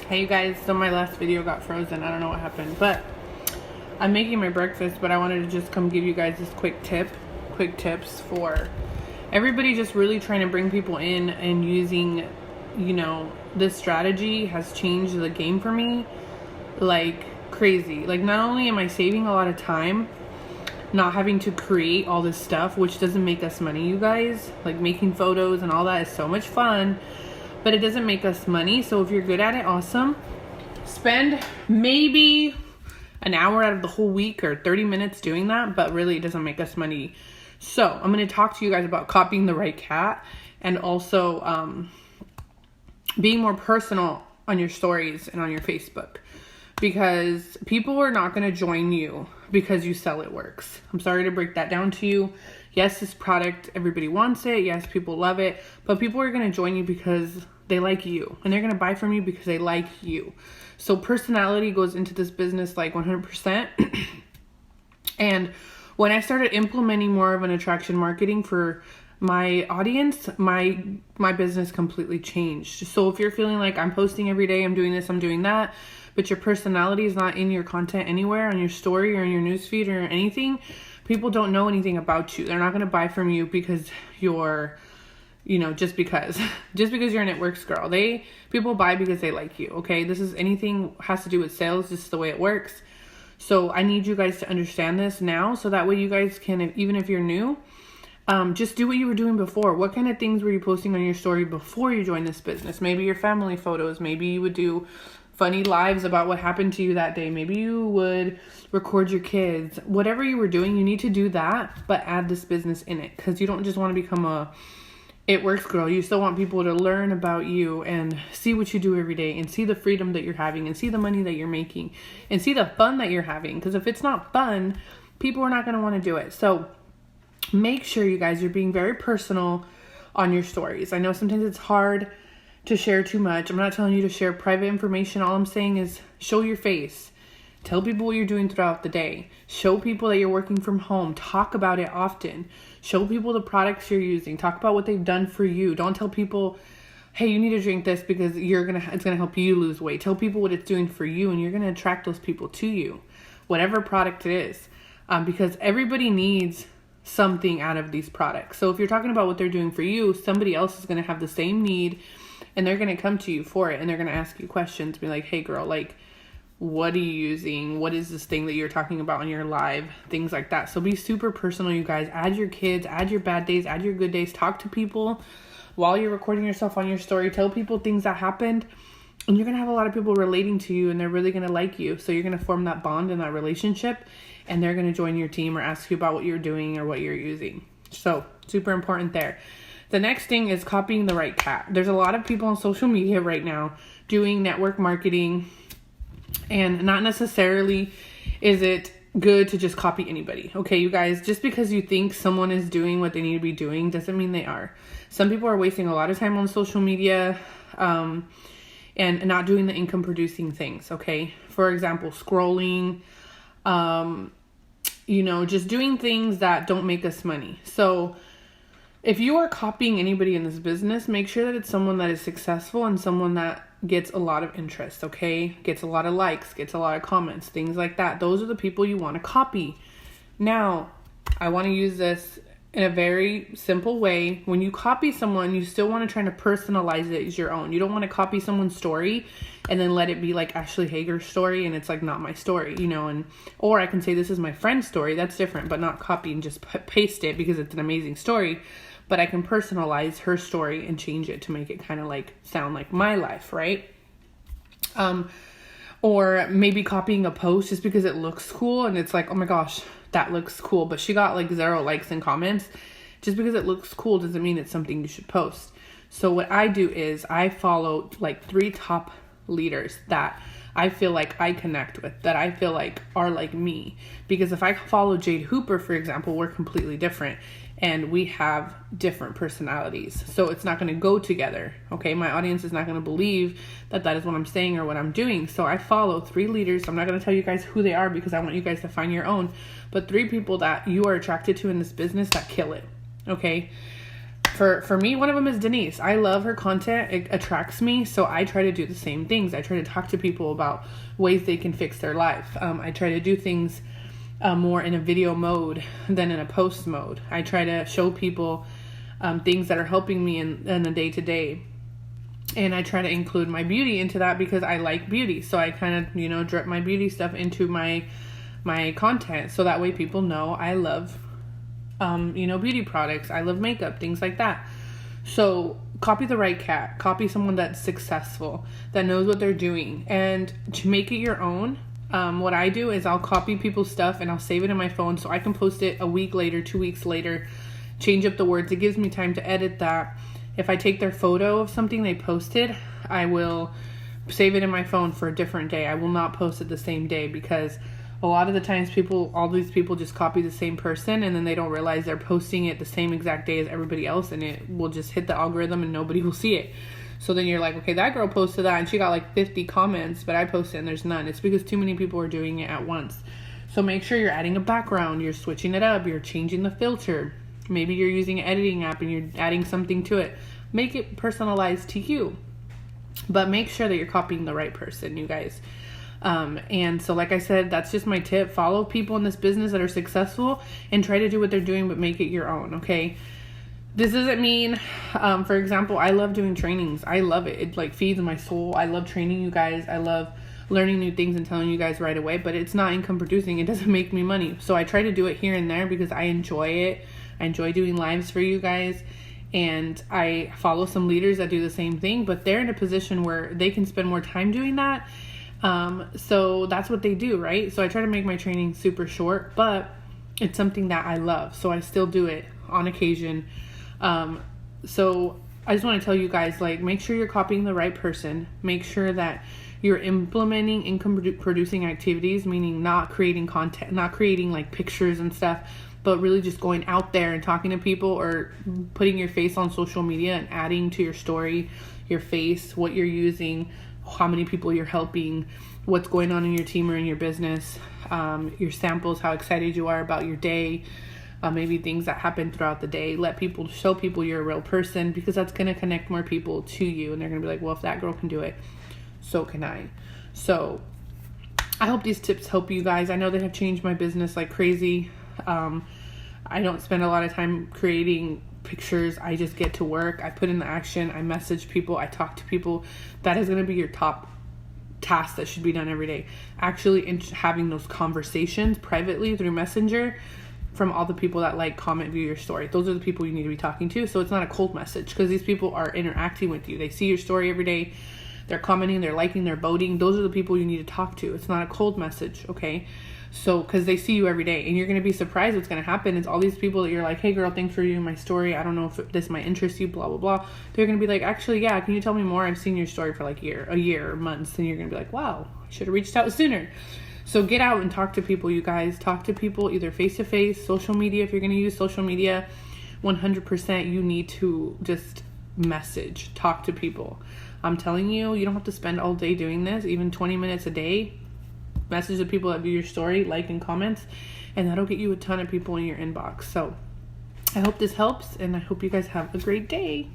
Hey you guys, so my last video got frozen. I don't know what happened, but I'm making my breakfast, but I wanted to just come give you guys this quick tips for everybody just really trying to bring people in and using, this strategy has changed the game for me like crazy. Like, not only am I saving a lot of time not having to create all this stuff, which doesn't make us money, you guys, like making photos and all that is so much fun, but it doesn't make us money. So if you're good at it, awesome. Spend maybe an hour out of the whole week or 30 minutes doing that, but really it doesn't make us money. So I'm going to talk to you guys about copying the right cat, and also being more personal on your stories and on your Facebook, because people are not going to join you because you sell It Works. I'm sorry to break that down to you. Yes, this product, everybody wants it. Yes, people love it, but people are going to join you because they like you, and they're going to buy from you because they like you. So personality goes into this business like 100%. And when I started implementing more of an attraction marketing for my audience, my business completely changed. So if you're feeling like I'm posting every day, I'm doing this, I'm doing that, but your personality is not in your content anywhere, on your story or in your newsfeed or anything, people don't know anything about you. They're not going to buy from you because you're, just because you're an It Works girl. People buy because they like you. Okay. This is anything has to do with sales. This is the way it works. So I need you guys to understand this now, so that way you guys can, even if you're new, just do what you were doing before. What kind of things were you posting on your story before you joined this business? Maybe your family photos. Maybe you would do funny lives about what happened to you that day. Maybe you would record your kids. Whatever you were doing, you need to do that, but add this business in it, because you don't just want to become a It Works girl. You still want people to learn about you and see what you do every day, and see the freedom that you're having, and see the money that you're making, and see the fun that you're having. Because if it's not fun, people are not going to want to do it. So make sure, you guys, you're being very personal on your stories. I know sometimes it's hard to share too much. I'm not telling you to share private information. All I'm saying is show your face. Tell people what you're doing throughout the day. Show people that you're working from home. Talk about it often. Show people the products you're using. Talk about what they've done for you. Don't tell people, hey, you need to drink this because it's gonna help you lose weight. Tell people what it's doing for you, and you're gonna attract those people to you, whatever product it is, because everybody needs something out of these products. So if you're talking about what they're doing for you, somebody else is gonna have the same need, and they're gonna come to you for it, and they're gonna ask you questions, be like, hey girl, like, what are you using? What is this thing that you're talking about on your live? Things like that. So be super personal, you guys. Add your kids, add your bad days, add your good days. Talk to people while you're recording yourself on your story. Tell people things that happened, and you're going to have a lot of people relating to you, and they're really going to like you. So you're going to form that bond and that relationship, and they're going to join your team or ask you about what you're doing or what you're using. So super important there. The next thing is copying the right cat. There's a lot of people on social media right now doing network marketing, and not necessarily is it good to just copy anybody. Okay, you guys, just because you think someone is doing what they need to be doing doesn't mean they are. Some people are wasting a lot of time on social media and not doing the income producing things. Okay, for example, scrolling, just doing things that don't make us money. So if you are copying anybody in this business, make sure that it's someone that is successful and someone that gets a lot of interest, okay? Gets a lot of likes, gets a lot of comments, things like that. Those are the people you want to copy. Now, I want to use this in a very simple way. When you copy someone, you still want to try to personalize it as your own. You don't want to copy someone's story and then let it be like Ashley Hager's story, and it's like not my story, or I can say this is my friend's story. That's different, but not copy and just paste it because it's an amazing story. But I can personalize her story and change it to make it kind of like sound like my life, right? Or maybe copying a post just because it looks cool, and it's like, oh my gosh, that looks cool, but she got like 0 likes and comments. Just because it looks cool doesn't mean it's something you should post. So what I do is I follow like 3 top leaders that I feel like I connect with, that I feel like are like me. Because if I follow Jade Hooper, for example, we're completely different, and we have different personalities. So it's not going to go together. Okay. My audience is not going to believe that that is what I'm saying or what I'm doing. So I follow 3 leaders. I'm not going to tell you guys who they are because I want you guys to find your own, but 3 people that you are attracted to in this business that kill it. Okay. for me, one of them is Denise. I love her content. It attracts me. So I try to do the same things. I try to talk to people about ways they can fix their life. I try to do things more in a video mode than in a post mode. I try to show people things that are helping me in the day to day. And I try to include my beauty into that because I like beauty. So I kind of, drip my beauty stuff into my content. So that way people know I love, beauty products. I love makeup, things like that. So copy the right cat. Copy someone that's successful, that knows what they're doing. And to make it your own, what I do is I'll copy people's stuff and I'll save it in my phone so I can post it a week later, 2 weeks later, change up the words. It gives me time to edit that. If I take their photo of something they posted, I will save it in my phone for a different day. I will not post it the same day because a lot of the times all these people just copy the same person and then they don't realize they're posting it the same exact day as everybody else, and it will just hit the algorithm and nobody will see it. So then you're like, okay, that girl posted that and she got like 50 comments, but I posted it and there's none. It's because too many people are doing it at once. So make sure you're adding a background, you're switching it up, you're changing the filter. Maybe you're using an editing app and you're adding something to it. Make it personalized to you. But make sure that you're copying the right person, you guys. And so like I said, that's just my tip. Follow people in this business that are successful and try to do what they're doing, but make it your own, okay? This doesn't mean, for example, I love doing trainings. I love it. It like feeds my soul. I love training you guys. I love learning new things and telling you guys right away, but it's not income producing. It doesn't make me money. So I try to do it here and there because I enjoy it. I enjoy doing lives for you guys, and I follow some leaders that do the same thing, but they're in a position where they can spend more time doing that. So that's what they do, right? So I try to make my training super short, but it's something that I love. So I still do it on occasion. So I just want to tell you guys, like, make sure you're copying the right person. Make sure that you're implementing income producing activities, meaning not creating content, not creating like pictures and stuff, but really just going out there and talking to people or putting your face on social media and adding to your story, your face, what you're using, how many people you're helping, what's going on in your team or in your business, your samples, how excited you are about your day, maybe things that happen throughout the day. Show people you're a real person, because that's going to connect more people to you, and they're going to be like, well, if that girl can do it, so can I. So I hope these tips help you guys. I know they have changed my business like crazy. I don't spend a lot of time creating pictures. I just get to work. I put in the action. I message people. I talk to people. That is going to be your top task that should be done every day. Actually having those conversations privately through Messenger from all the people that like, comment, view your story. Those are the people you need to be talking to. So it's not a cold message, because these people are interacting with you. They see your story every day. They're commenting, they're liking, they're voting. Those are the people you need to talk to. It's not a cold message, okay? So, because they see you every day, and you're going to be surprised what's going to happen. It's all these people that you're like, hey girl, thanks for viewing my story. I don't know if this might interest you, blah, blah, blah. They're going to be like, actually, yeah, can you tell me more? I've seen your story for like a year or months. And you're going to be like, wow, I should have reached out sooner. So get out and talk to people, you guys. Talk to people either face-to-face, social media. If you're going to use social media, 100% you need to just message, talk to people. I'm telling you, you don't have to spend all day doing this, even 20 minutes a day. Message the people that view your story, like and comments, and that'll get you a ton of people in your inbox. So I hope this helps, and I hope you guys have a great day.